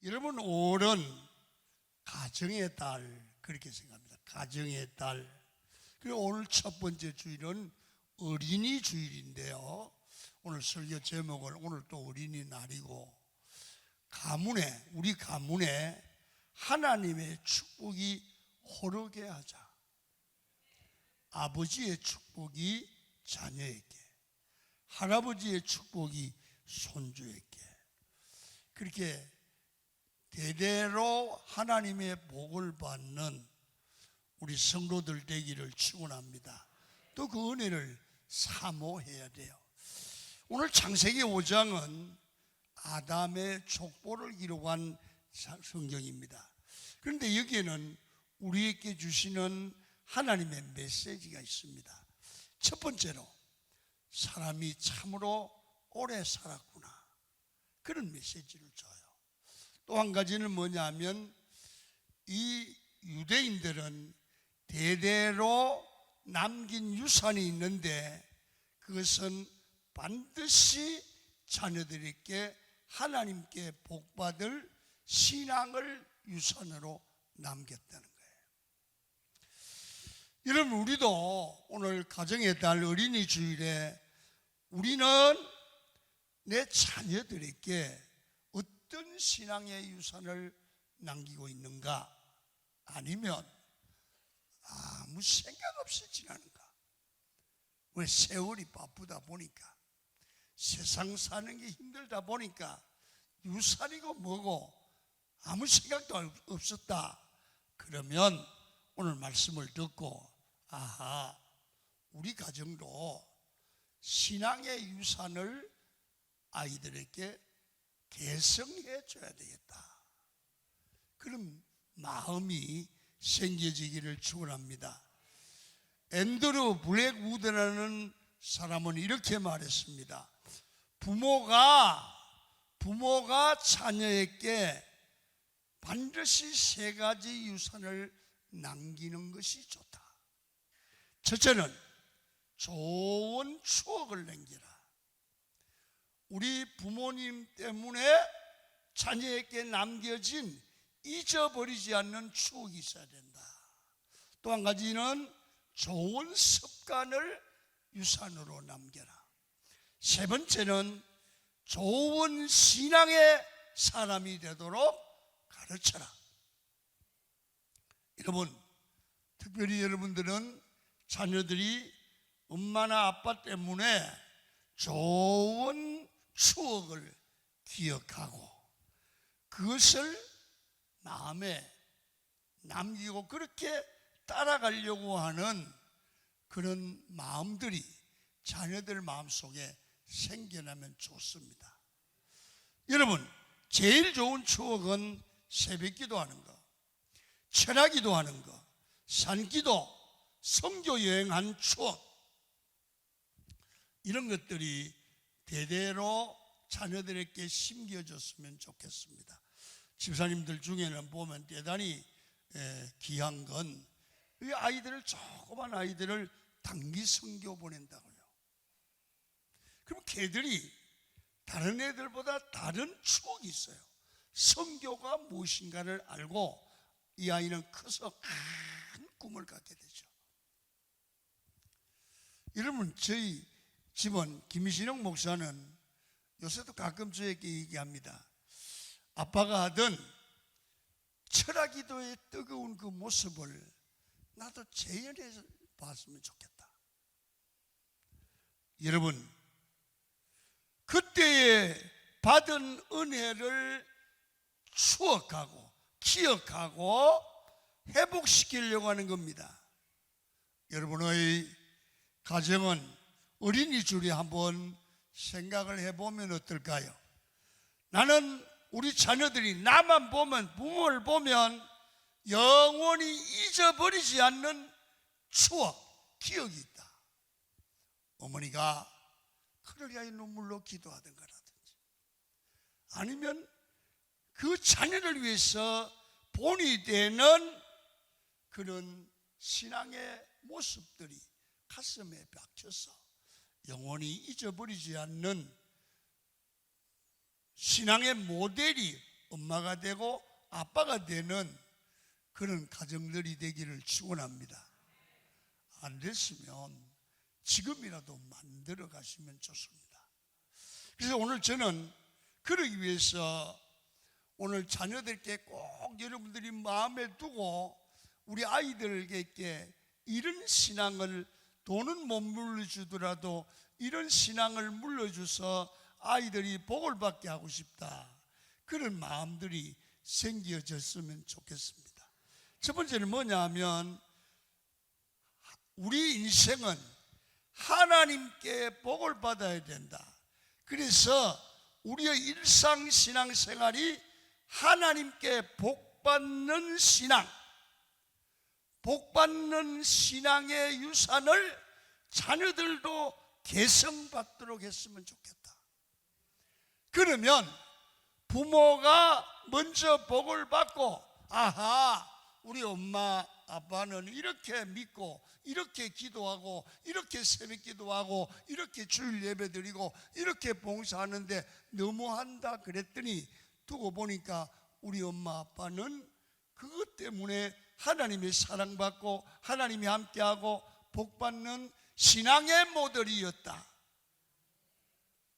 여러분, 5월은 가정의 달 그렇게 생각합니다. 가정의 달. 그리고 오늘 첫 번째 주일은 어린이 주일인데요. 오늘 설교 제목은 오늘 또 어린이날이고, 우리 가문에 하나님의 축복이 흐르게 하자. 아버지의 축복이 자녀에게, 할아버지의 축복이 손주에게, 그렇게 대대로 하나님의 복을 받는 우리 성도들 되기를 축원합니다. 또 그 은혜를 사모해야 돼요. 오늘 창세기 5장은 아담의 족보를 기록한 성경입니다. 그런데 여기에는 우리에게 주시는 하나님의 메시지가 있습니다. 첫 번째로, 사람이 참으로 오래 살았구나, 그런 메시지를 줘요. 또 한 가지는 뭐냐면, 이 유대인들은 대대로 남긴 유산이 있는데 그것은 반드시 자녀들에게 하나님께 복받을 신앙을 유산으로 남겼다는 거예요. 여러분, 우리도 오늘 가정의 달 어린이 주일에 우리는 내 자녀들에게 어떤 신앙의 유산을 남기고 있는가? 아니면 아무 생각 없이 지나는가? 왜? 세월이 바쁘다 보니까, 세상 사는 게 힘들다 보니까 유산이고 뭐고 아무 생각도 없었다. 그러면 오늘 말씀을 듣고, 아하, 우리 가정도 신앙의 유산을 아이들에게 개성해 줘야 되겠다, 그런 마음이 생겨지기를 축원합니다. 앤드루 블랙우드라는 사람은 이렇게 말했습니다. 부모가 자녀에게 반드시 세 가지 유산을 남기는 것이 좋다. 첫째는 좋은 추억을 남기라. 우리 부모님 때문에 자녀에게 남겨진 잊어버리지 않는 추억이 있어야 된다. 또 한 가지는 좋은 습관을 유산으로 남겨라. 세 번째는 좋은 신앙의 사람이 되도록 가르쳐라. 여러분, 특별히 여러분들은 자녀들이 엄마나 아빠 때문에 좋은 추억을 기억하고 그것을 마음에 남기고 그렇게 따라가려고 하는 그런 마음들이 자녀들 마음속에 생겨나면 좋습니다. 여러분, 제일 좋은 추억은 새벽기도 하는 거, 철야기도 하는 거, 산기도, 성교 여행한 추억, 이런 것들이 대대로 자녀들에게 심겨졌으면 좋겠습니다. 집사님들 중에는 보면 대단히 귀한 건, 이 아이들을, 조그만 아이들을 단기 성교 보낸다고요. 그럼 걔들이 다른 애들보다 다른 추억이 있어요. 성교가 무엇인가를 알고 이 아이는 커서 큰 꿈을 갖게 되죠. 여러분, 저희 집은 김신영 목사는 요새도 가끔 저에게 얘기합니다. 아빠가 하던 철야기도의 뜨거운 그 모습을 나도 재현해서 봤으면 좋겠다. 여러분, 그때에 받은 은혜를 추억하고 기억하고 회복시키려고 하는 겁니다. 여러분의 가정은 어린이 주일에 한번 생각을 해보면 어떨까요? 나는 우리 자녀들이 나만 보면, 부모를 보면 영원히 잊어버리지 않는 추억, 기억이 있다. 어머니가 그를 위하여 눈물로 기도하던 거라든지, 아니면 그 자녀를 위해서 본이 되는 그런 신앙의 모습들이 가슴에 박혀서 영원히 잊어버리지 않는 신앙의 모델이 엄마가 되고 아빠가 되는 그런 가정들이 되기를 축원합니다. 안 됐으면 지금이라도 만들어 가시면 좋습니다. 그래서 오늘 저는 그러기 위해서 오늘 자녀들께 꼭 여러분들이 마음에 두고 우리 아이들에게 이런 신앙을, 돈은 못 물려주더라도 이런 신앙을 물려줘서 아이들이 복을 받게 하고 싶다, 그런 마음들이 생겨졌으면 좋겠습니다. 첫 번째는 뭐냐 하면 우리 인생은 하나님께 복을 받아야 된다. 그래서 우리의 일상신앙생활이 하나님께 복받는 신앙, 복받는 신앙의 유산을 자녀들도 계승받도록 했으면 좋겠다. 그러면 부모가 먼저 복을 받고, 아하, 우리 엄마 아빠는 이렇게 믿고 이렇게 기도하고 이렇게 새벽 기도하고 이렇게 주일 예배 드리고 이렇게 봉사하는데 너무한다 그랬더니 두고 보니까 우리 엄마 아빠는 그것 때문에 하나님의 사랑받고 하나님이 함께하고 복받는 신앙의 모델이었다.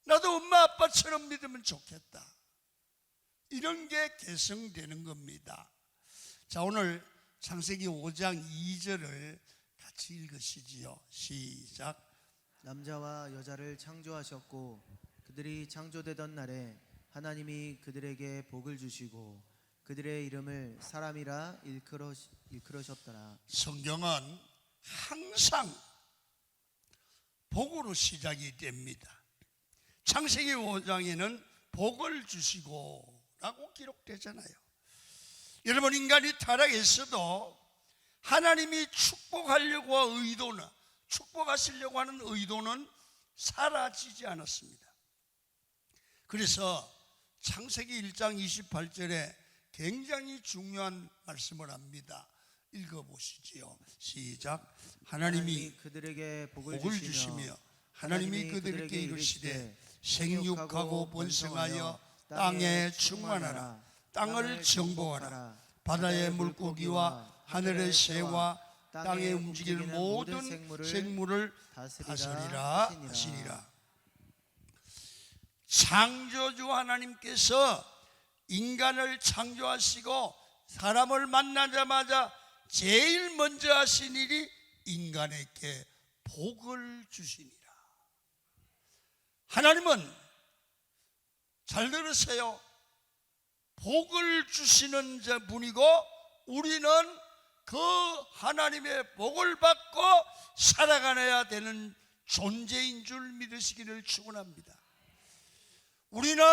나도 엄마 아빠처럼 믿으면 좋겠다. 이런 게 개성되는 겁니다. 자, 오늘 창세기 5장 2절을 같이 읽으시지요. 시작. 남자와 여자를 창조하셨고 그들이 창조되던 날에 하나님이 그들에게 복을 주시고 그들의 이름을 사람이라 일컬으셨더라. 성경은 항상 복으로 시작이 됩니다. 창세기 5장에는 복을 주시고 라고 기록되잖아요. 여러분, 인간이 타락했어도 하나님이 축복하려고 하는 의도는, 축복하시려고 하는 의도는 사라지지 않았습니다. 그래서 창세기 1장 28절에 굉장히 중요한 말씀을 합니다. 읽어보시지요. 시작. 하나님이 그들에게 복을 주시며 하나님이 그들에게 이르시되 생육하고 번성하여 땅에 충만하라. 땅을 정복하라. 바다의 물고기와 하늘의 새와 땅에 움직일 모든 생물을 다스리라 하시니라. 창조주 하나님께서 인간을 창조하시고 사람을 만나자마자 제일 먼저 하신 일이 인간에게 복을 주시니라. 하나님은, 잘 들으세요, 복을 주시는 분이고 우리는 그 하나님의 복을 받고 살아가야 되는 존재인 줄 믿으시기를 축원합니다. 우리는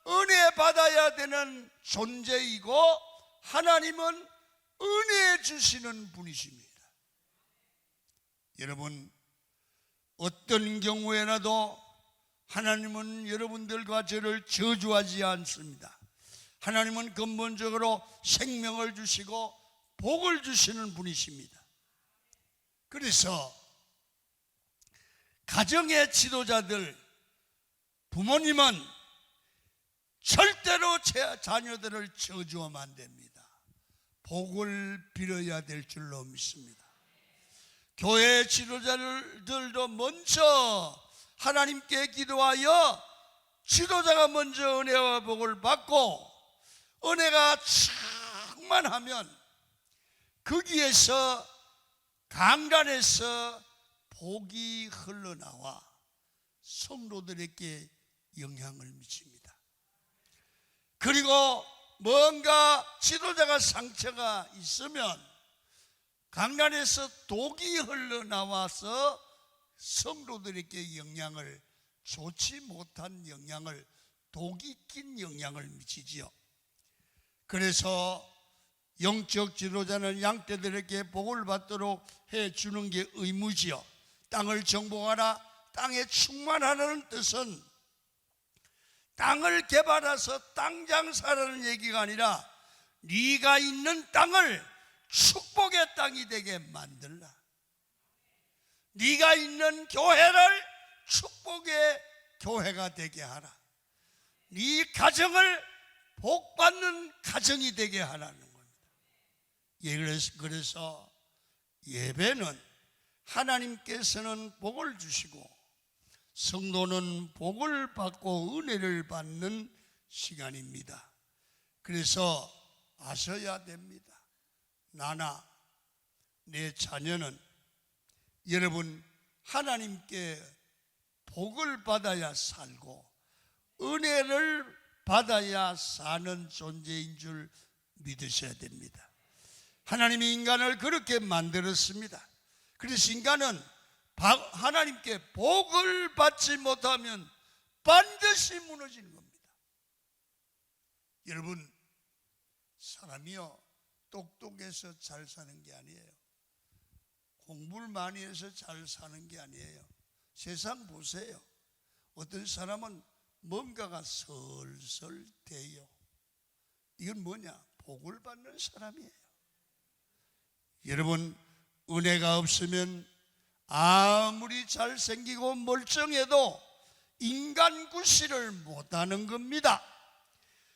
은혜 받아야 되는 존재이고 하나님은 은혜 주시는 분이십니다. 여러분, 어떤 경우에라도 하나님은 여러분들과 저를 저주하지 않습니다. 하나님은 근본적으로 생명을 주시고 복을 주시는 분이십니다. 그래서 가정의 지도자들, 부모님은 절대로 제 자녀들을 저주하면 안 됩니다. 복을 빌어야 될 줄로 믿습니다. 교회 지도자들도 먼저 하나님께 기도하여 지도자가 먼저 은혜와 복을 받고 은혜가 충만하면 거기에서 강단에서 복이 흘러나와 성도들에게 영향을 미칩니다. 그리고 뭔가 지도자가 상처가 있으면 강단에서 독이 흘러나와서 성도들에게 영향을, 좋지 못한 영향을, 독이 낀 영향을 미치지요. 그래서 영적 지도자는 양떼들에게 복을 받도록 해주는 게 의무지요. 땅을 정복하라, 땅에 충만하라는 뜻은 땅을 개발해서 땅 장사라는 얘기가 아니라 네가 있는 땅을 축복의 땅이 되게 만들라. 네가 있는 교회를 축복의 교회가 되게 하라. 네 가정을 복받는 가정이 되게 하라는 겁니다. 그래서 예배는 하나님께서는 복을 주시고 성도는 복을 받고 은혜를 받는 시간입니다. 그래서 아셔야 됩니다. 나나 내 자녀는 여러분 하나님께 복을 받아야 살고 은혜를 받아야 사는 존재인 줄 믿으셔야 됩니다. 하나님이 인간을 그렇게 만들었습니다. 그래서 인간은 하나님께 복을 받지 못하면 반드시 무너지는 겁니다. 여러분, 사람이요 똑똑해서 잘 사는 게 아니에요. 공부를 많이 해서 잘 사는 게 아니에요. 세상 보세요. 어떤 사람은 뭔가가 설설 돼요. 이건 뭐냐? 복을 받는 사람이에요. 여러분, 은혜가 없으면 아무리 잘생기고 멀쩡해도 인간 구실을 못하는 겁니다.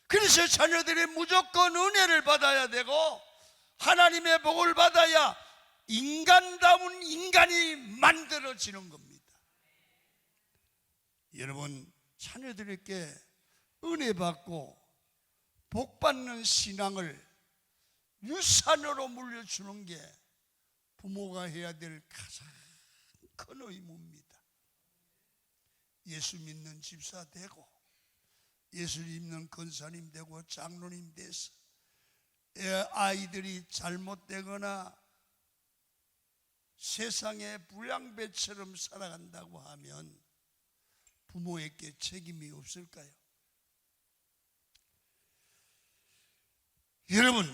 그래서 자녀들이 무조건 은혜를 받아야 되고 하나님의 복을 받아야 인간다운 인간이 만들어지는 겁니다. 여러분, 자녀들에게 은혜 받고 복 받는 신앙을 유산으로 물려주는 게 부모가 해야 될 가장 큰 의무입니다. 예수 믿는 집사 되고 예수 믿는 권사님 되고 장로님 돼서 아이들이 잘못되거나 세상의 불량배처럼 살아간다고 하면 부모에게 책임이 없을까요? 여러분,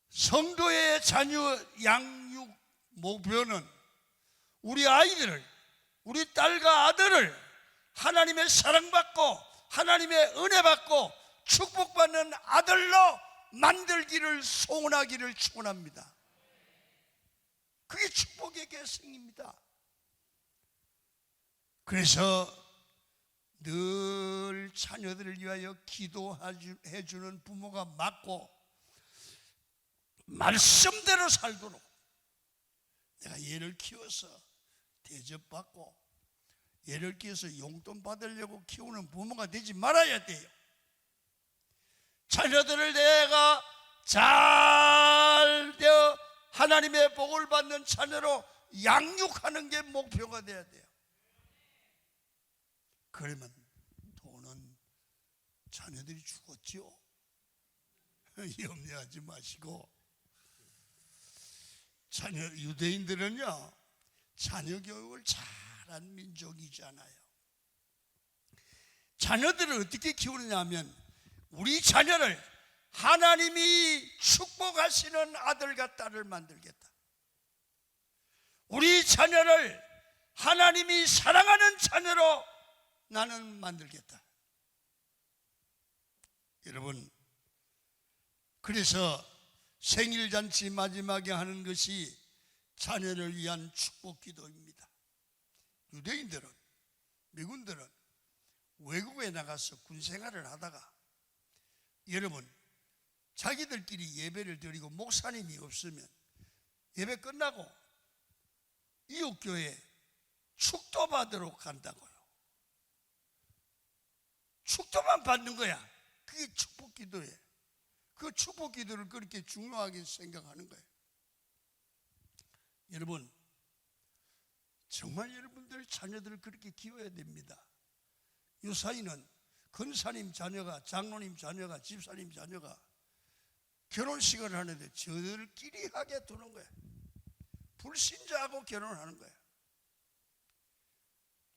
성도의 자녀 양육 목표는 우리 아이들을, 우리 딸과 아들을 하나님의 사랑받고 하나님의 은혜받고 축복받는 아들로 만들기를 소원하기를 축원합니다. 그게 축복의 계승입니다. 그래서 늘 자녀들을 위하여 기도해주는 부모가 맞고 말씀대로 살도록 내가 얘를 키워서 대접받고 얘를 키워서 용돈 받으려고 키우는 부모가 되지 말아야 돼요. 자녀들을 내가 잘 되어 하나님의 복을 받는 자녀로 양육하는 게 목표가 돼야 돼요. 그러면 돈은 자녀들이 주겠죠. 염려하지 마시고. 유대인들은요 자녀 교육을 잘한 민족이잖아요. 자녀들을 어떻게 키우느냐 하면 우리 자녀를 하나님이 축복하시는 아들과 딸을 만들겠다. 우리 자녀를 하나님이 사랑하는 자녀로 나는 만들겠다. 여러분, 그래서 생일잔치 마지막에 하는 것이 자녀를 위한 축복 기도입니다. 유대인들은, 미군들은 외국에 나가서 군생활을 하다가 여러분 자기들끼리 예배를 드리고 목사님이 없으면 예배 끝나고 이웃교회 축도 받으러 간다고요. 축도만 받는 거야. 그게 축복 기도예요. 그 축복 기도를 그렇게 중요하게 생각하는 거예요. 여러분, 정말 여러분들 자녀들을 그렇게 키워야 됩니다. 요사이는 권사님 자녀가, 장로님 자녀가, 집사님 자녀가 결혼식을 하는데 저들끼리 하게 두는 거예요. 불신자하고 결혼하는 거예요.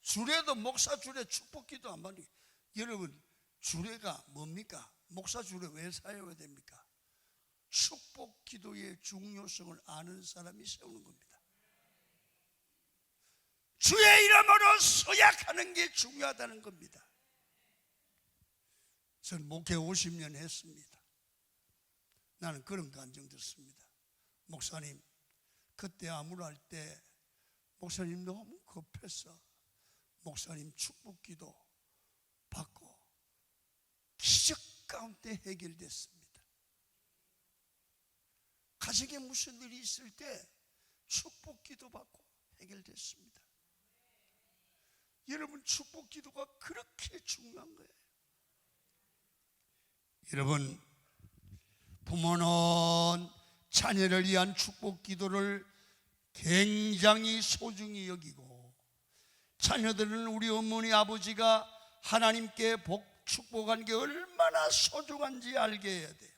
주례도 목사 주례 축복 기도 안 받는 거예요. 여러분, 주례가 뭡니까? 목사 주례 왜 사용해야 됩니까? 축복 기도의 중요성을 아는 사람이 세우는 겁니다. 주의 이름으로 서약하는 게 중요하다는 겁니다. 전 목회 50년 했습니다. 나는 그런 감정 듣습니다. 목사님, 그때 암울할 때 목사님 너무 급해서 목사님 축복 기도 받고 가운데 해결됐습니다. 가정에 무슨 일이 있을 때 축복 기도 받고 해결됐습니다. 여러분, 축복 기도가 그렇게 중요한 거예요. 여러분, 부모는 자녀를 위한 축복 기도를 굉장히 소중히 여기고, 자녀들은 우리 어머니 아버지가 하나님께 축복한 게 얼마나 소중한지 알게 해야 돼요.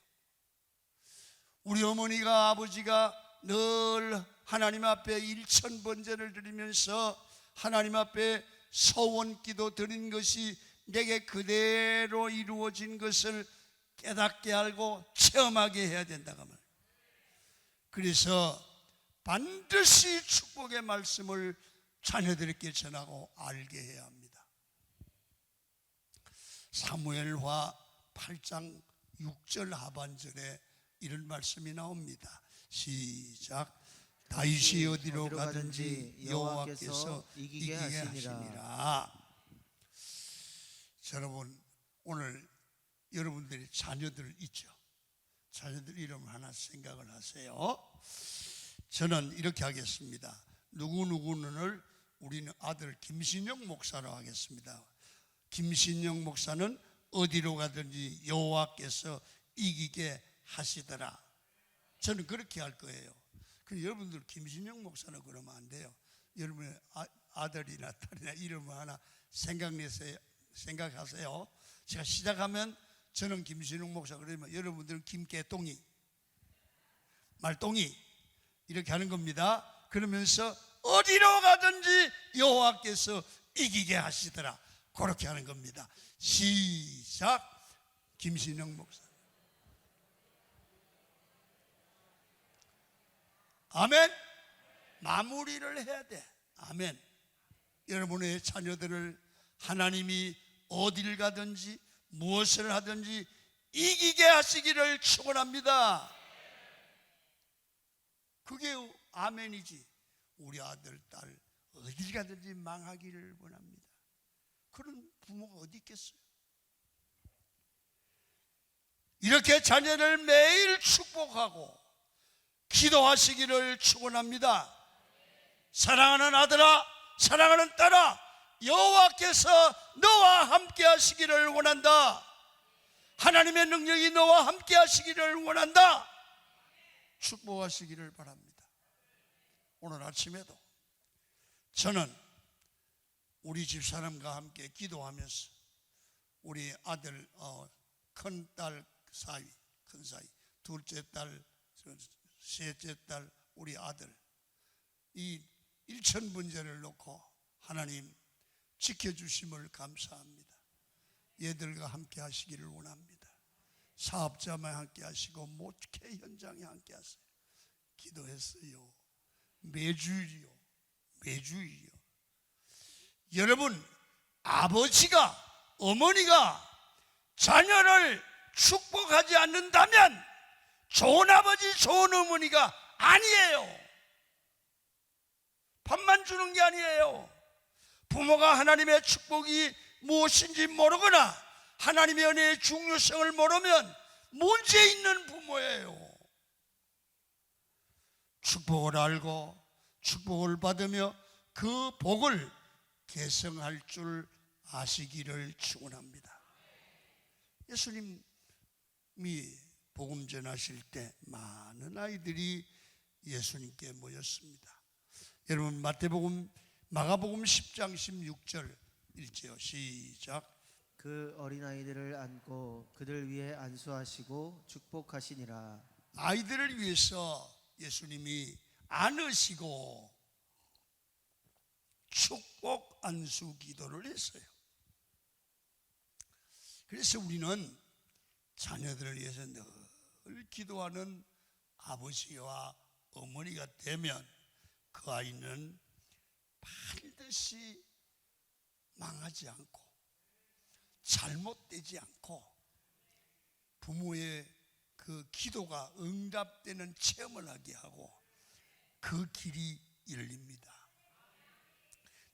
우리 어머니가 아버지가 늘 하나님 앞에 1000번제를 드리면서 하나님 앞에 서원기도 드린 것이 내게 그대로 이루어진 것을 깨닫게 알고 체험하게 해야 된다고 합니다. 그래서 반드시 축복의 말씀을 자녀들에게 전하고 알게 해야 합니다. 사무엘하 8장 6절 하반절에 이런 말씀이 나옵니다. 시작. 다윗이 어디로 가든지 여호와께서 이기게 하시니라. 여러분, 오늘 여러분들이 자녀들 있죠? 자녀들 이름 하나 생각을 하세요. 저는 이렇게 하겠습니다. 누구누구는 우리는 아들 김신영 목사로 하겠습니다. 김신영 목사는 어디로 가든지 여호와께서 이기게 하시더라. 저는 그렇게 할 거예요. 근데 여러분들 김신영 목사는 그러면 안 돼요. 여러분의 아들이나 딸이나 이름을 하나 생각하세요. 제가 시작하면 저는 김신영 목사 그러면 여러분들은 김깨똥이, 말똥이 이렇게 하는 겁니다. 그러면서 어디로 가든지 여호와께서 이기게 하시더라. 그렇게 하는 겁니다. 시작. 김신영 목사. 아멘. 마무리를 해야 돼. 아멘. 여러분의 자녀들을 하나님이 어딜 가든지 무엇을 하든지 이기게 하시기를 축원합니다. 그게 아멘이지. 우리 아들, 딸 어딜 가든지 망하기를 원합니다. 그런 부모가 어디 있겠어요? 이렇게 자녀를 매일 축복하고 기도하시기를 축원합니다. 사랑하는 아들아, 사랑하는 딸아, 여호와께서 너와 함께 하시기를 원한다. 하나님의 능력이 너와 함께 하시기를 원한다. 축복하시기를 바랍니다. 오늘 아침에도 저는 우리 집사람과 함께 기도하면서 우리 아들 큰딸 사위, 큰 사위, 둘째 딸, 셋째 딸, 우리 아들 이 1000번제를 놓고 하나님 지켜주심을 감사합니다. 얘들과 함께 하시기를 원합니다. 사업자만 함께 하시고 목회 현장에 함께 하세요. 기도했어요. 매주일이요. 여러분, 아버지가, 어머니가 자녀를 축복하지 않는다면 좋은 아버지, 좋은 어머니가 아니에요. 밥만 주는 게 아니에요. 부모가 하나님의 축복이 무엇인지 모르거나 하나님의 은혜의 중요성을 모르면 문제 있는 부모예요. 축복을 알고 축복을 받으며 그 복을 계승할 줄 아시기를 축원합니다. 예수님이 복음 전하실 때 많은 아이들이 예수님께 모였습니다. 여러분, 마가복음 10장 16절 읽지요. 시작. 그 어린아이들을 안고 그들 위에 안수하시고 축복하시니라. 아이들을 위해서 예수님이 안으시고 축복 안수 기도를 했어요. 그래서 우리는 자녀들을 위해서 늘 기도하는 아버지와 어머니가 되면 그 아이는 반드시 망하지 않고 잘못되지 않고 부모의 그 기도가 응답되는 체험을 하게 하고 그 길이 열립니다.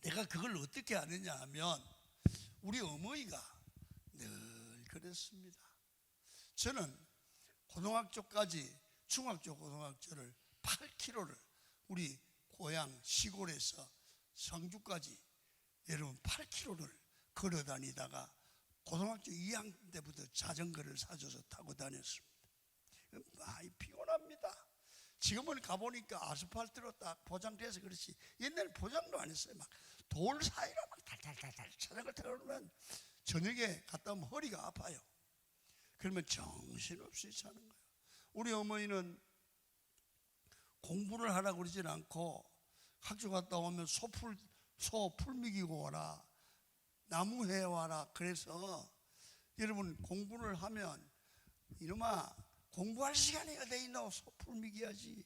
내가 그걸 어떻게 아느냐 하면 우리 어머니가 늘 그랬습니다. 저는 고등학교까지 중학교 고등학교를 8km를 우리 고향 시골에서 성주까지 여러분 8km를 걸어 다니다가 고등학교 2학년 때부터 자전거를 사줘서 타고 다녔습니다. 많이 피곤합니다. 지금은 가보니까 아스팔트로 딱 포장돼서 그렇지 옛날에 포장도 안 했어요. 막 돌 사이로 막 달달달달 자전거 타고 그러면 저녁에 갔다 오면 허리가 아파요. 그러면 정신없이 사는 거예요. 우리 어머니는 공부를 하라고 그러진 않고 학교 갔다 오면 소 풀 먹이고 와라, 나무 해 와라. 그래서 여러분 공부를 하면 이놈아 공부할 시간이 어디 있노? 소 풀 먹여야지.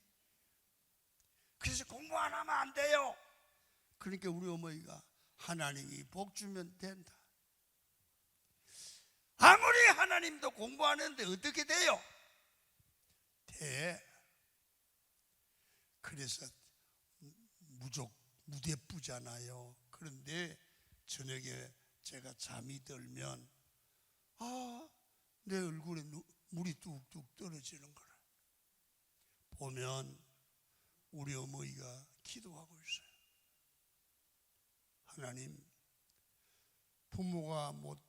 그래서 공부 안 하면 안 돼요. 그러니까 우리 어머니가 하나님이 복 주면 된다. 아무리 하나님도 공부 안 했는데 어떻게 돼요? 돼. 그래서 무대쁘잖아요. 그런데 저녁에 제가 잠이 들면 내 얼굴에 물이 뚝뚝 떨어지는 거를 보면 우리 어머니가 기도하고 있어요. 하나님, 부모가 못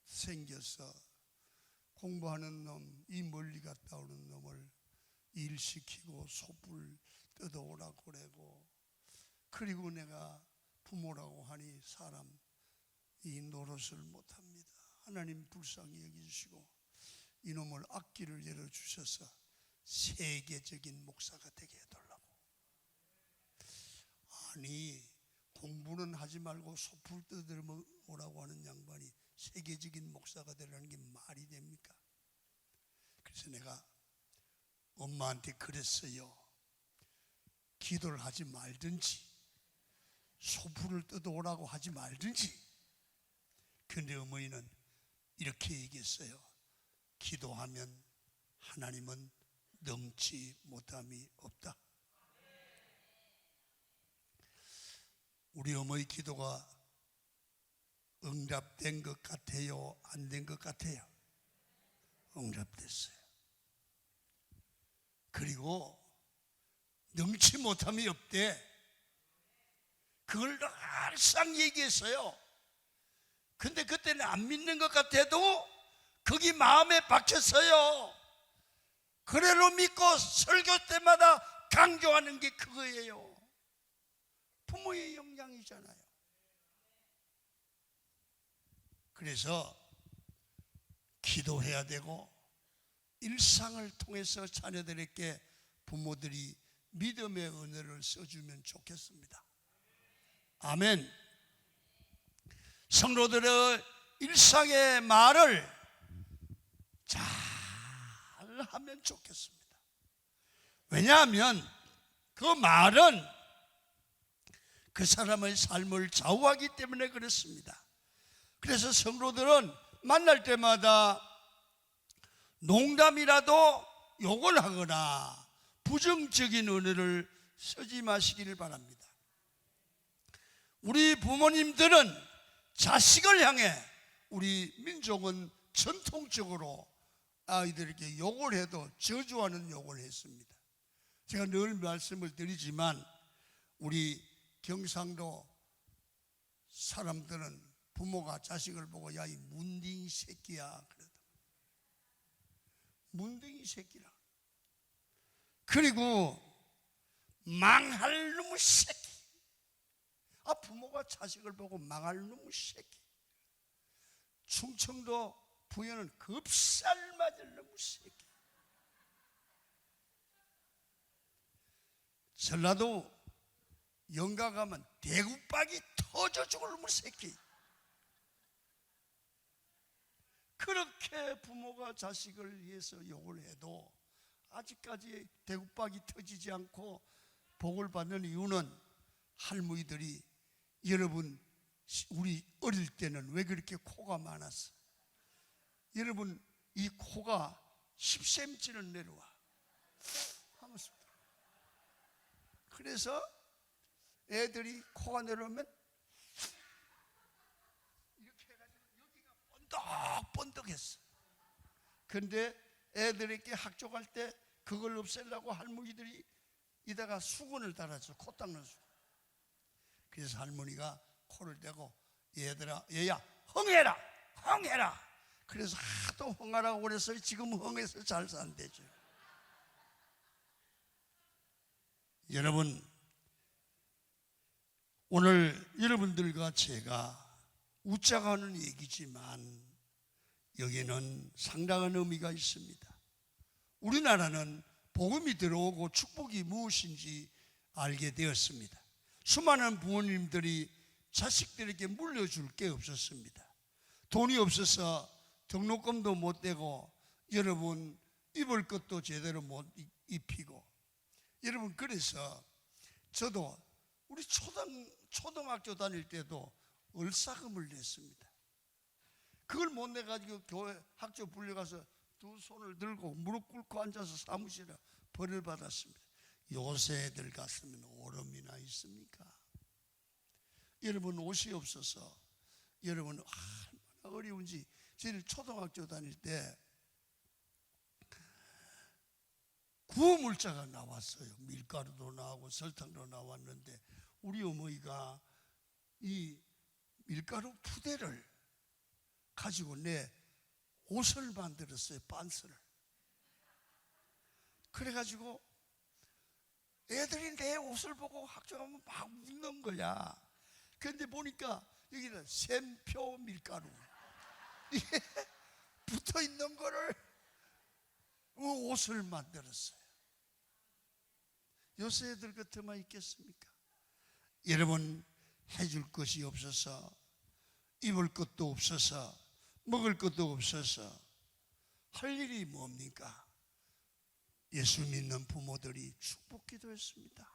생겨서 공부하는 놈, 이 멀리 갔다 오는 놈을 일시키고 소뿔 뜯어오라고 그러고, 그리고 내가 부모라고 하니 사람 이 노릇을 못합니다. 하나님 불쌍히 여기주시고 이놈을 앞길을 열어주셔서 세계적인 목사가 되게 해달라고. 아니 공부는 하지 말고 소풀 뜯어오라고 하는 양반이 세계적인 목사가 되라는 게 말이 됩니까? 그래서 내가 엄마한테 그랬어요. 기도를 하지 말든지 소풀을 뜯어오라고 하지 말든지. 그런데 어머니는 이렇게 얘기했어요. 기도하면 하나님은 넘지 못함이 없다. 우리 어머니 기도가 응답된 것 같아요? 안 된 것 같아요? 응답됐어요. 그리고 넘지 못함이 없대. 그걸 항상 얘기했어요. 근데 그때는 안 믿는 것 같아도 거기 마음에 박혔어요. 그래로 믿고 설교 때마다 강조하는 게 그거예요. 부모의 영향이잖아요. 그래서 기도해야 되고 일상을 통해서 자녀들에게 부모들이 믿음의 은혜를 써주면 좋겠습니다. 아멘. 성도들의 일상의 말을 잘 하면 좋겠습니다. 왜냐하면 그 말은 그 사람의 삶을 좌우하기 때문에 그렇습니다. 그래서 성도들은 만날 때마다 농담이라도 욕을 하거나 부정적인 은혜를 쓰지 마시기를 바랍니다. 우리 부모님들은 자식을 향해, 우리 민족은 전통적으로 아이들에게 욕을 해도 저주하는 욕을 했습니다. 제가 늘 말씀을 드리지만 우리 경상도 사람들은 부모가 자식을 보고 야 이 문딩이 새끼야 그러다. 문딩이 새끼라. 그리고 망할 놈의 새끼. 부모가 자식을 보고 망할 놈의 새끼. 충청도 부여는 급살 맞을 놈의 새끼. 전라도 영가 가면 대구박이 터져 죽을 놈의 새끼. 그렇게 부모가 자식을 위해서 욕을 해도 아직까지 대구박이 터지지 않고 복을 받는 이유는 할머니들이 여러분 우리 어릴 때는 왜 그렇게 코가 많았어? 여러분 이 코가 10cm는 내려와. 그래서 애들이 코가 내려오면 이렇게 해가지고 여기가 번덕번덕했어. 근데 애들에게 학교 갈 때 그걸 없애려고 할머니들이 이다가 수건을 달았죠. 코 닦는 수건. 그래서 할머니가 코를 대고 얘들아, 얘야 흥해라, 흥해라. 그래서 하도 흥하라고 그래서 지금 흥해서 잘 산대죠. 여러분, 오늘 여러분들과 제가 웃자고 하는 얘기지만 여기는 상당한 의미가 있습니다. 우리나라는 복음이 들어오고 축복이 무엇인지 알게 되었습니다. 수많은 부모님들이 자식들에게 물려줄 게 없었습니다. 돈이 없어서 등록금도 못 대고 여러분 입을 것도 제대로 못 입히고 여러분 그래서 저도 우리 초등학교 다닐 때도 을사금을 냈습니다. 그걸 못 내가지고 교회 학교 불려가서 두 손을 들고 무릎 꿇고 앉아서 사무실에 벌을 받았습니다. 요새 애들 같으면 오름이나 있습니까? 여러분 옷이 없어서 여러분 얼마나 어려운지. 저희 초등학교 다닐 때 구호물자가 나왔어요. 밀가루도 나오고 설탕도 나왔는데 우리 어머니가 이 밀가루 푸대를 가지고 내 옷을 만들었어요. 빤스를. 그래가지고 애들이 내 옷을 보고 학교 가면 막 웃는 거야. 그런데 보니까 여기는 샘표 밀가루 이게 붙어 있는 거를 옷을 만들었어요. 요새 애들 같으면 있겠습니까? 여러분 해줄 것이 없어서 입을 것도 없어서 먹을 것도 없어서 할 일이 뭡니까? 예수 믿는 부모들이 축복 기도했습니다.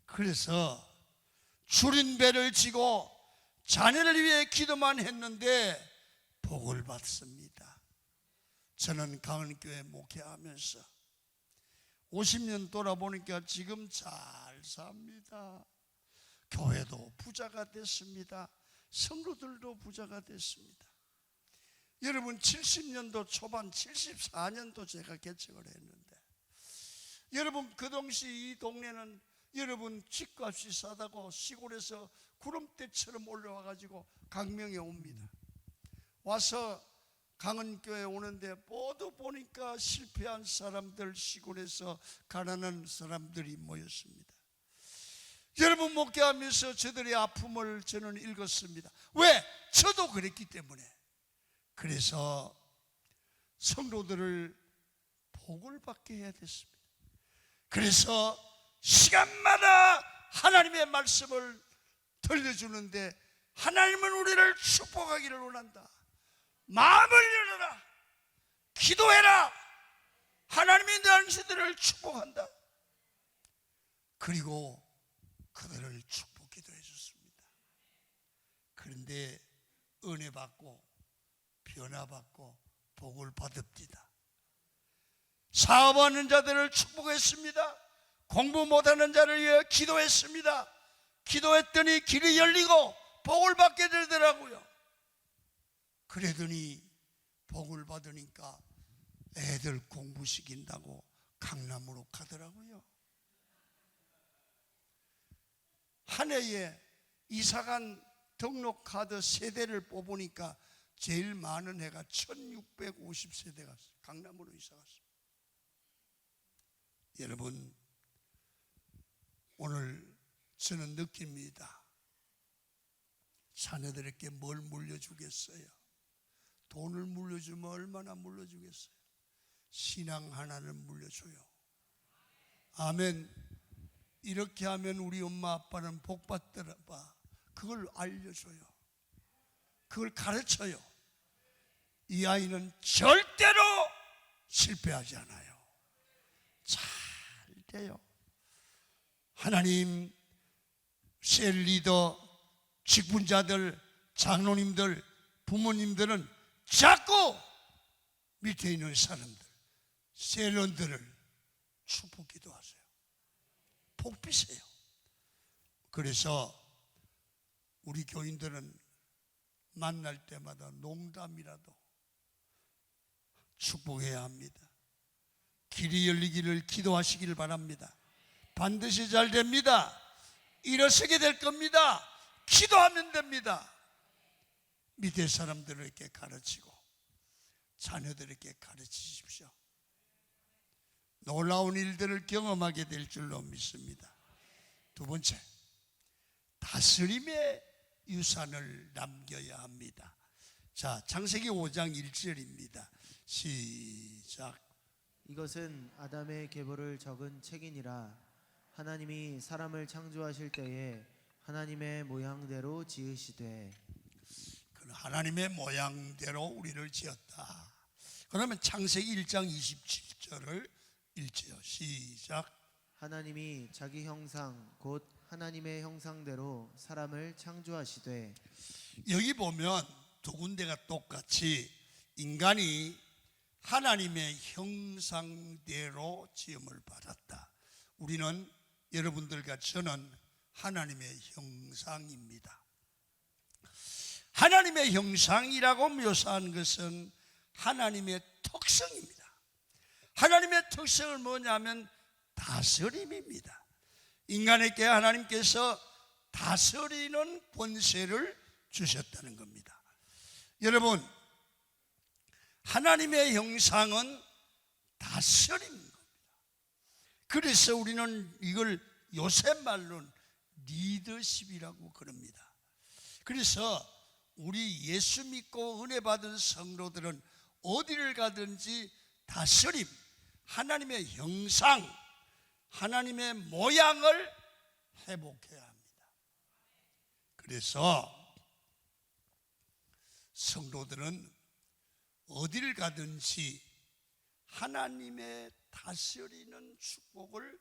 그래서 줄인 배를 지고 자녀를 위해 기도만 했는데 복을 받습니다. 저는 강은교회 목회하면서 50년 돌아보니까 지금 잘 삽니다. 교회도 부자가 됐습니다. 성도들도 부자가 됐습니다. 여러분 70년도 초반 74년도 제가 개척을 했는데 여러분 그 당시 이 동네는 여러분 집값이 싸다고 시골에서 구름대처럼 올라와가지고 강명에 옵니다. 와서 강은교회 오는데 모두 보니까 실패한 사람들, 시골에서 가난한 사람들이 모였습니다. 여러분 목회하면서 저들의 아픔을 저는 읽었습니다. 왜? 저도 그랬기 때문에. 그래서 성도들을 복을 받게 해야 됐습니다. 그래서 시간마다 하나님의 말씀을 들려주는데 하나님은 우리를 축복하기를 원한다. 마음을 열어라. 기도해라. 하나님이 당신들을 축복한다. 그리고 그들을 축복 기도해 줬습니다. 그런데 은혜 받고 변화 받고 복을 받읍니다. 사업하는 자들을 축복했습니다. 공부 못하는 자를 위해 기도했습니다. 기도했더니 길이 열리고 복을 받게 되더라고요. 그러더니 복을 받으니까 애들 공부시킨다고 강남으로 가더라고요. 한 해에 이사간 등록카드 세대를 뽑으니까 제일 많은 해가 1650세대가 강남으로 이사갔습니다. 여러분 오늘 저는 느낍니다. 자녀들에게 뭘 물려주겠어요? 돈을 물려주면 얼마나 물려주겠어요? 신앙 하나는 물려줘요. 아멘. 이렇게 하면 우리 엄마 아빠는 복 받더라 봐. 그걸 알려줘요. 그걸 가르쳐요. 이 아이는 절대로 실패하지 않아요. 잘 돼요. 하나님 셀 리더, 직분자들, 장로님들, 부모님들은 자꾸 밑에 있는 사람들, 셀런들을 축복 기도하세요. 복 비세요. 그래서 우리 교인들은 만날 때마다 농담이라도 축복해야 합니다. 길이 열리기를 기도하시기를 바랍니다. 반드시 잘 됩니다. 일어서게 될 겁니다. 기도하면 됩니다. 밑에 사람들에게 가르치고 자녀들에게 가르치십시오. 놀라운 일들을 경험하게 될 줄로 믿습니다. 두 번째, 다스림의 유산을 남겨야 합니다. 자, 창세기 5장 1절입니다. 시작. 이것은 아담의 계보를 적은 책이니라. 하나님이 사람을 창조하실 때에 하나님의 모양대로 지으시되. 하나님의 모양대로 우리를 지었다. 그러면 창세기 1장 27절을 읽지요. 시작. 하나님이 자기 형상 곧 하나님의 형상대로 사람을 창조하시되. 여기 보면 두 군데가 똑같이 인간이 하나님의 형상대로 지음을 받았다. 우리는 여러분들과 저는 하나님의 형상입니다. 하나님의 형상이라고 묘사한 것은 하나님의 특성입니다. 하나님의 특성은 뭐냐면 다스림입니다. 인간에게 하나님께서 다스리는 권세를 주셨다는 겁니다. 여러분, 하나님의 형상은 다스림입니다. 그래서 우리는 이걸 요새 말로는 리더십이라고 그럽니다. 그래서 우리 예수 믿고 은혜 받은 성도들은 어디를 가든지 다스림, 하나님의 형상, 하나님의 모양을 회복해야 합니다. 그래서 성도들은 어디를 가든지 하나님의 다스리는 축복을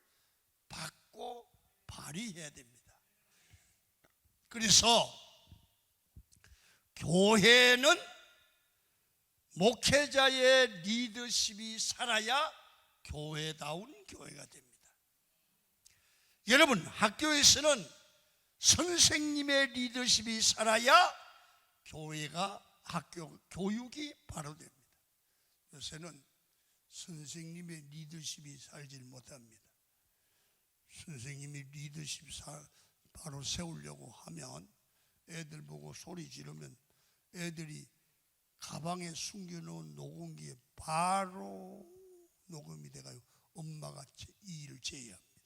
받고 발휘해야 됩니다. 그래서 교회는 목회자의 리더십이 살아야 교회다운 교회가 됩니다. 여러분, 학교에서는 선생님의 리더십이 살아야 교회가 교육이 바로 됩니다. 요새는 선생님의 리더십이 살지 못합니다. 선생님이 리더십 바로 세우려고 하면 애들 보고 소리 지르면 애들이 가방에 숨겨놓은 녹음기에 바로 녹음이 돼가지고 엄마가 이 일을 제의합니다.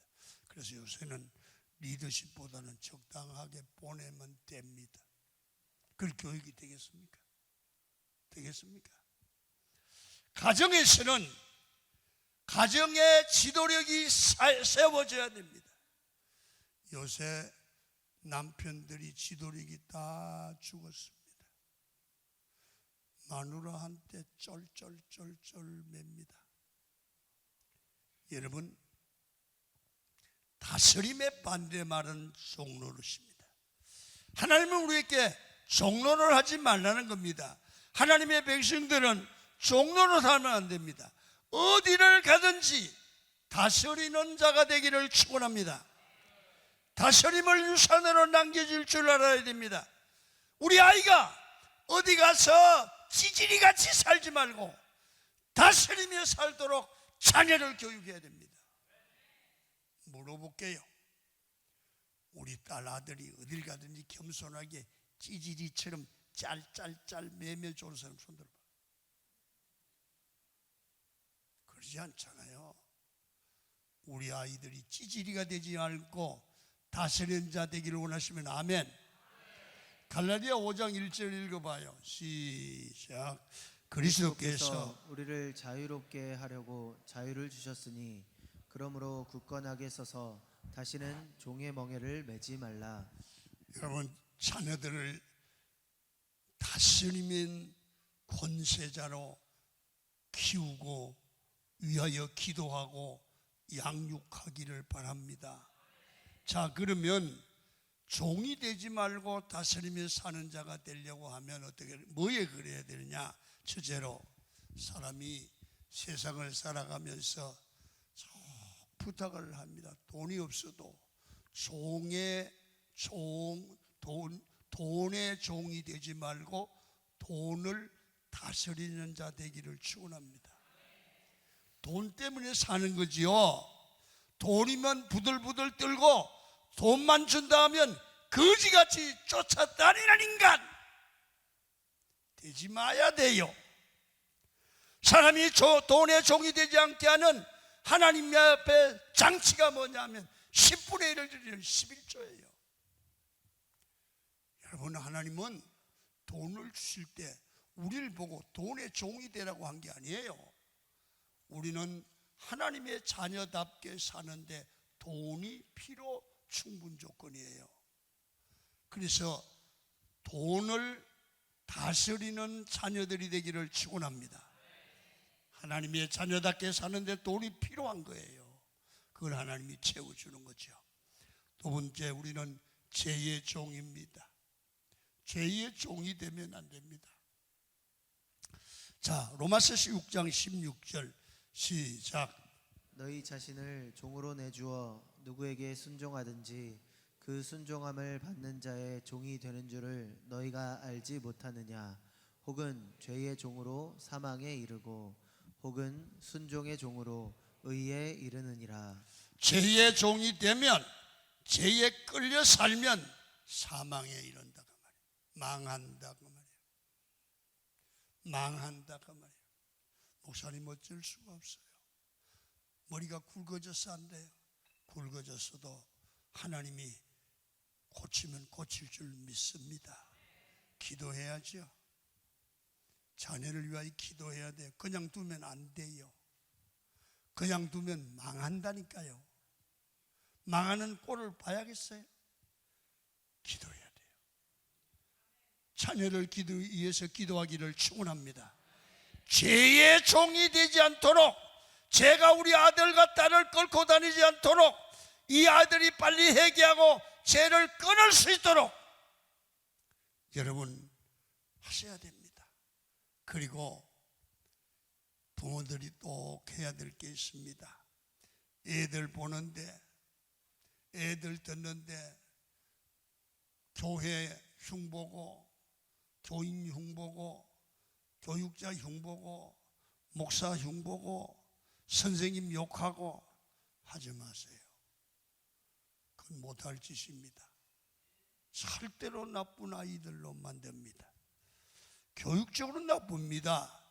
그래서 요새는 리더십보다는 적당하게 보내면 됩니다. 그 교육이 되겠습니까? 되겠습니까? 가정에서는 가정의 지도력이 세워져야 됩니다. 요새 남편들이 지도력이 다 죽었습니다. 마누라한테 쩔쩔쩔쩔 맵니다. 여러분, 다스림의 반대말은 종노릇입니다. 하나님은 우리에게 종노릇 하지 말라는 겁니다. 하나님의 백성들은 종노릇 하면 안 됩니다. 어디를 가든지 다스리는 자가 되기를 축원합니다. 다스림을 유산으로 남겨줄 줄 알아야 됩니다. 우리 아이가 어디 가서 찌질이 같이 살지 말고 다스리며 살도록 자녀를 교육해야 됩니다. 물어볼게요. 우리 딸 아들이 어딜 가든지 겸손하게 찌질이처럼 짤짤짤 매며 좋은 사람 손 들어봐. 그러지 않잖아요. 우리 아이들이 찌질이가 되지 않고 다스리는 자 되기를 원하시면 아멘. 갈라디아 5장 1절 읽어봐요. 시작. 그리스도께서 우리를 자유롭게 하려고 자유를 주셨으니 그러므로 굳건하게 서서 다시는 종의 멍에를 매지 말라. 여러분, 자녀들을 다스리는 권세자로 키우고 위하여 기도하고 양육하기를 바랍니다. 자, 그러면 종이 되지 말고 다스리며 사는 자가 되려고 하면 어떻게, 뭐에 그래야 되느냐? 첫째로 사람이 세상을 살아가면서 부탁을 합니다. 돈이 없어도 돈의 종이 되지 말고 돈을 다스리는 자 되기를 축원합니다. 돈 때문에 사는 거지요. 돈이면 부들부들 떨고 돈만 준다 하면 거지같이 쫓아다니는 인간 되지 마야 돼요. 사람이 돈의 종이 되지 않게 하는 하나님 앞에 장치가 뭐냐면 10분의 1을 드리는 11조예요. 여러분, 하나님은 돈을 주실 때 우리를 보고 돈의 종이 되라고 한 게 아니에요. 우리는 하나님의 자녀답게 사는데 돈이 필요 충분 조건이에요. 그래서 돈을 다스리는 자녀들이 되기를 축원합니다. 하나님의 자녀답게 사는데 돈이 필요한 거예요. 그걸 하나님이 채워주는 거죠. 두 번째, 우리는 죄의 종입니다. 죄의 종이 되면 안 됩니다. 자, 로마서 6장 16절 시작. 너희 자신을 종으로 내주어 누구에게 순종하든지 그 순종함을 받는 자의 종이 되는 줄을 너희가 알지 못하느냐. 혹은 죄의 종으로 사망에 이르고 혹은 순종의 종으로 의에 이르느니라. 죄의 종이 되면, 죄에 끌려 살면 사망에 이른다 그 말이에요. 망한다 그 말이에요. 망한다 그 말이에요. 목사님 어쩔 수가 없어요. 머리가 굵어져서 안 돼요. 굵어졌어도 하나님이 고치면 고칠 줄 믿습니다. 기도해야죠. 자녀를 위하여 기도해야 돼요. 그냥 두면 안 돼요. 그냥 두면 망한다니까요. 망하는 꼴을 봐야겠어요. 기도해야 돼요. 자녀를 위해서 기도하기를 축원합니다. 죄의 종이 되지 않도록, 죄가 우리 아들과 딸을 끌고 다니지 않도록, 이 아들이 빨리 회개하고 죄를 끊을 수 있도록 여러분 하셔야 됩니다. 그리고 부모들이 또 해야 될 게 있습니다. 애들 보는데, 애들 듣는데 교회 흉보고, 교인 흉보고, 교육자 흉보고, 목사 흉보고, 선생님 욕하고 하지 마세요. 그건 못할 짓입니다. 절대로 나쁜 아이들로 만듭니다. 교육적으로 나쁩니다.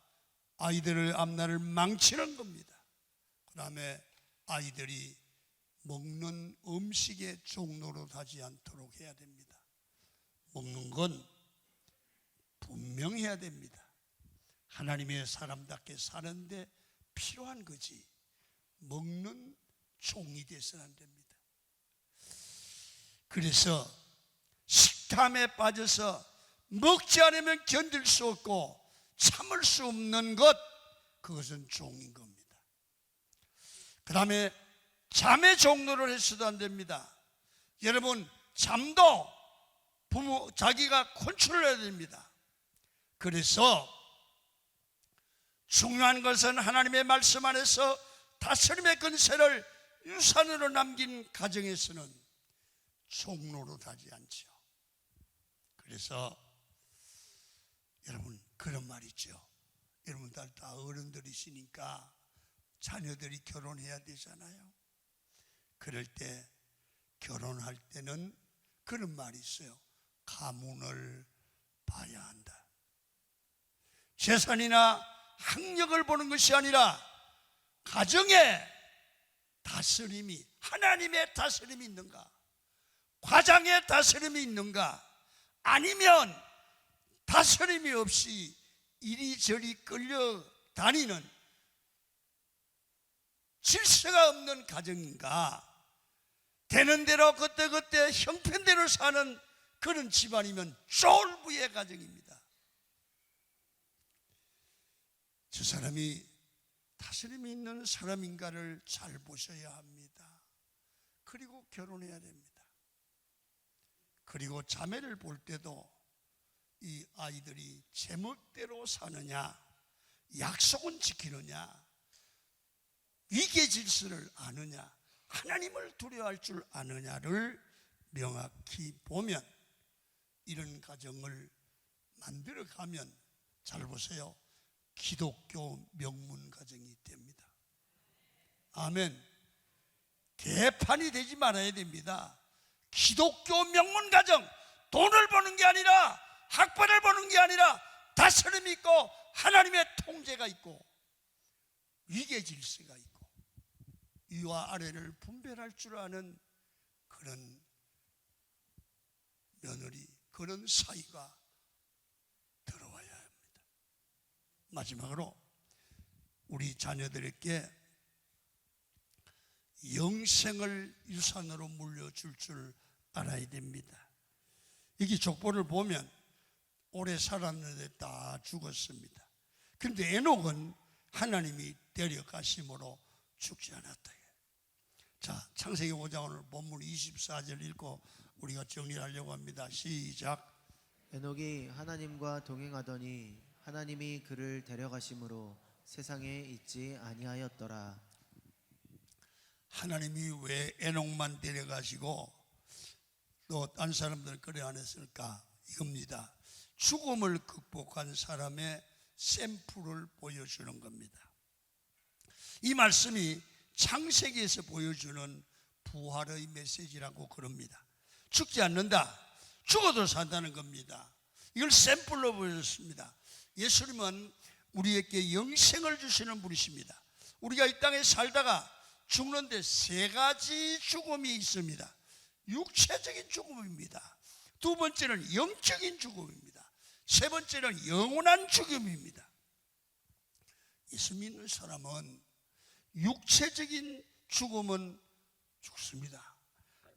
아이들을 앞날을 망치는 겁니다. 그 다음에 아이들이 먹는 음식의 종로로 하지 않도록 해야 됩니다. 먹는 건 분명해야 됩니다. 하나님의 사람답게 사는데 필요한 거지, 먹는 종이 돼서는 안 됩니다. 그래서 식탐에 빠져서 먹지 않으면 견딜 수 없고 참을 수 없는 것, 그것은 종인 겁니다. 그 다음에 잠의 종로를 해서도 안 됩니다. 여러분, 잠도 자기가 컨트롤해야 됩니다. 그래서 중요한 것은 하나님의 말씀 안에서 다스림의 근세를 유산으로 남긴 가정에서는 종로로 하지 않죠. 그래서 여러분, 그런 말 있죠. 여러분들 다 어른들이시니까 자녀들이 결혼해야 되잖아요. 그럴 때, 결혼할 때는 그런 말이 있어요. 가문을 봐야 한다. 재산이나 학력을 보는 것이 아니라 가정의 다스림이, 하나님의 다스림이 있는가, 과장의 다스림이 있는가, 아니면 다스림이 없이 이리저리 끌려다니는 질서가 없는 가정인가, 되는 대로 그때그때 형편대로 사는 그런 집안이면 쫄부의 가정입니다. 저 사람이 다스림이 있는 사람인가를 잘 보셔야 합니다. 그리고 결혼해야 됩니다. 그리고 자매를 볼 때도 이 아이들이 제멋대로 사느냐, 약속은 지키느냐, 위계 질서를 아느냐, 하나님을 두려워할 줄 아느냐를 명확히 보면, 이런 가정을 만들어가면, 잘 보세요, 기독교 명문 가정이 됩니다. 아멘. 개판이 되지 말아야 됩니다. 기독교 명문 가정, 돈을 버는 게 아니라, 학벌을 버는 게 아니라 다스림이 있고 하나님의 통제가 있고 위계 질서가 있고 위와 아래를 분별할 줄 아는 그런 며느리, 그런 사이가 들어와야 합니다. 마지막으로 우리 자녀들에게 영생을 유산으로 물려줄 줄 알아야 됩니다. 이게 족보를 보면 오래 살았는데 다 죽었습니다. 그런데 에녹은 하나님이 데려가심으로 죽지 않았다. 자, 창세기 5장 오늘 본문 24절 읽고 우리가 정리하려고 합니다. 시작. 에녹이 하나님과 동행하더니 하나님이 그를 데려가심으로 세상에 있지 아니하였더라. 하나님이 왜 에녹만 데려가시고 또 딴 사람들 그래 안 했을까? 이겁니다. 죽음을 극복한 사람의 샘플을 보여주는 겁니다. 이 말씀이 창세기에서 보여주는 부활의 메시지라고 그럽니다. 죽지 않는다, 죽어도 산다는 겁니다. 이걸 샘플로 보여줬습니다. 예수님은 우리에게 영생을 주시는 분이십니다. 우리가 이 땅에 살다가 죽는데 세 가지 죽음이 있습니다. 육체적인 죽음입니다. 두 번째는 영적인 죽음입니다. 세 번째는 영원한 죽음입니다. 예수 믿는 사람은 육체적인 죽음은 죽습니다.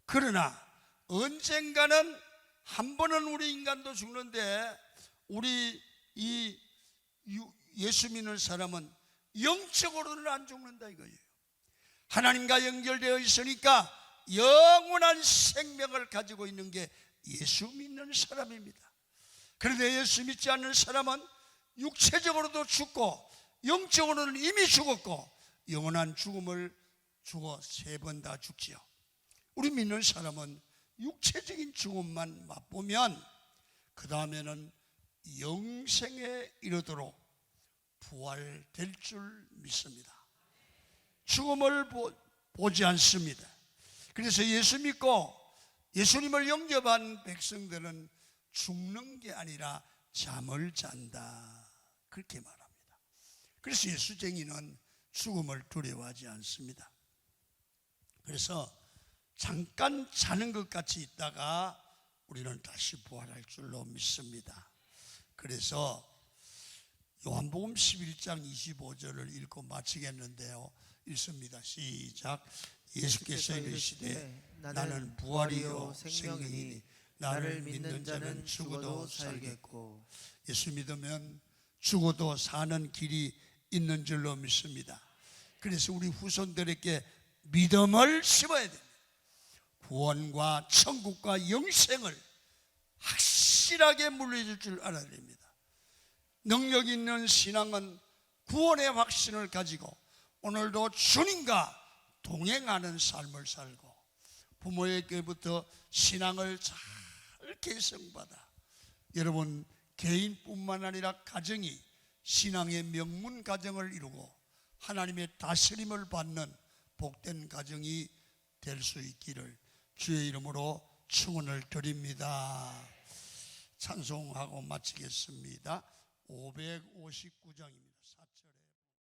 그러나 언젠가는 한 번은 우리 인간도 죽는데 우리 이 예수 믿는 사람은 영적으로는 안 죽는다 이거예요. 하나님과 연결되어 있으니까 영원한 생명을 가지고 있는 게 예수 믿는 사람입니다. 그런데 예수 믿지 않는 사람은 육체적으로도 죽고 영적으로는 이미 죽었고 영원한 죽음을 죽어 세 번 다 죽지요. 우리 믿는 사람은 육체적인 죽음만 맛보면 그 다음에는 영생에 이르도록 부활될 줄 믿습니다. 죽음을 보지 않습니다. 그래서 예수 믿고 예수님을 영접한 백성들은 죽는 게 아니라 잠을 잔다, 그렇게 말합니다. 그래서 예수쟁이는 죽음을 두려워하지 않습니다. 그래서 잠깐 자는 것 같이 있다가 우리는 다시 부활할 줄로 믿습니다. 그래서 요한복음 11장 25절을 읽고 마치겠는데요, 읽습니다. 시작. 예수께서 이르시되 나는 부활이요 생명이니 나를 믿는 자는 죽어도 살겠고. 예수 믿으면 죽어도 사는 길이 있는 줄로 믿습니다. 그래서 우리 후손들에게 믿음을 심어야 됩니다. 구원과 천국과 영생을 확실하게 물려줄 줄 알아야 됩니다. 능력 있는 신앙은 구원의 확신을 가지고 오늘도 주님과 동행하는 삶을 살고 부모에게부터 신앙을 잘 계승받아 여러분 개인뿐만 아니라 가정이 신앙의 명문 가정을 이루고 하나님의 다스림을 받는 복된 가정이 될 수 있기를 주의 이름으로 축원을 드립니다. 찬송하고 마치겠습니다. 559장입니다. 4절에